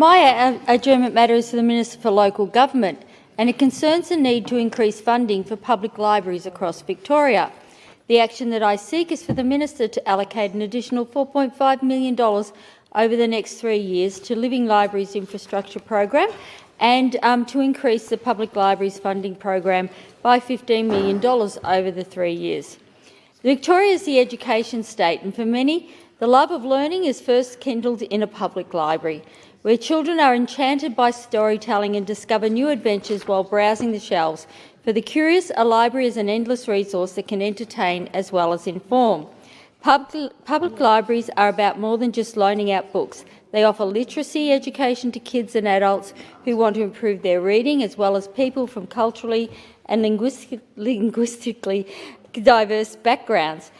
My adjournment matter is for the Minister for Local Government, and it concerns the need to increase funding for public libraries across Victoria. The action that I seek is for the Minister to allocate an additional $4.5 million over the next 3 years to Living Libraries Infrastructure Program and to increase the Public Libraries Funding Program by $15 million over the 3 years. Victoria is the education state, and for many, the love of learning is first kindled in a public library, where children are enchanted by storytelling and discover new adventures while browsing the shelves. For the curious, a library is an endless resource that can entertain as well as inform. Public libraries are about more than just loaning out books. They offer literacy education to kids and adults who want to improve their reading, as well as people from culturally and linguistically diverse backgrounds.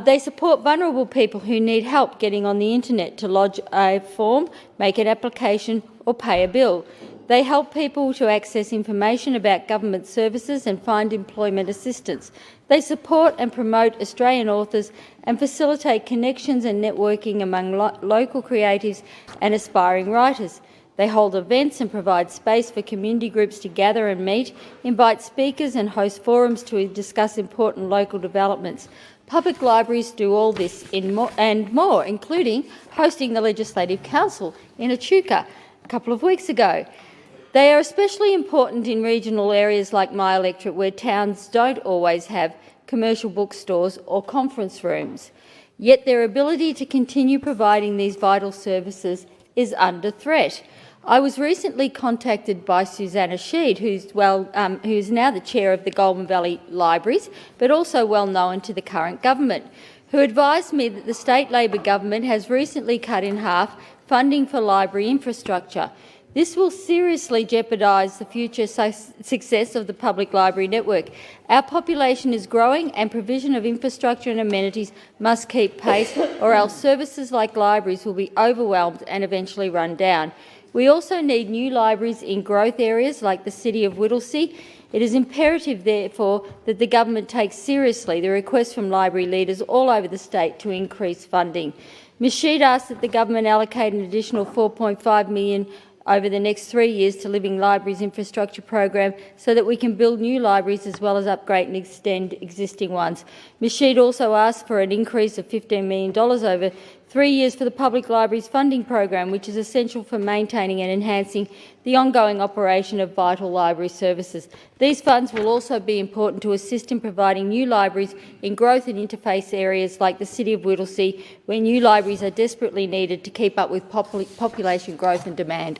They support vulnerable people who need help getting on the internet to lodge a form, make an application or pay a bill. They help people to access information about government services and find employment assistance. They support and promote Australian authors and facilitate connections and networking among local creatives and aspiring writers. They hold events and provide space for community groups to gather and meet, invite speakers and host forums to discuss important local developments. Public libraries do all this and more, including hosting the Legislative Council in Echuca a couple of weeks ago. They are especially important in regional areas like my electorate, where towns don't always have commercial bookstores or conference rooms. Yet their ability to continue providing these vital services is under threat. I was recently contacted by Susanna Sheed, who's now the chair of the Goulburn Valley Libraries, but also well known to the current government, who advised me that the state Labor government has recently cut in half funding for library infrastructure. This will seriously jeopardise the future success of the public library network. Our population is growing, and provision of infrastructure and amenities must keep pace, or else services like libraries will be overwhelmed and eventually run down. We also need new libraries in growth areas like the city of Whittlesea. It is imperative, therefore, that the government takes seriously the request from library leaders all over the state to increase funding. Ms Sheed asked that the government allocate an additional $4.5 million over the next 3 years to Living Libraries Infrastructure Program so that we can build new libraries as well as upgrade and extend existing ones. Ms Sheed also asked for an increase of $15 million over 3 years for the Public Libraries Funding Program, which is essential for maintaining and enhancing the ongoing operation of vital library services. These funds will also be important to assist in providing new libraries in growth and interface areas like the city of Whittlesea, where new libraries are desperately needed to keep up with population growth and demand.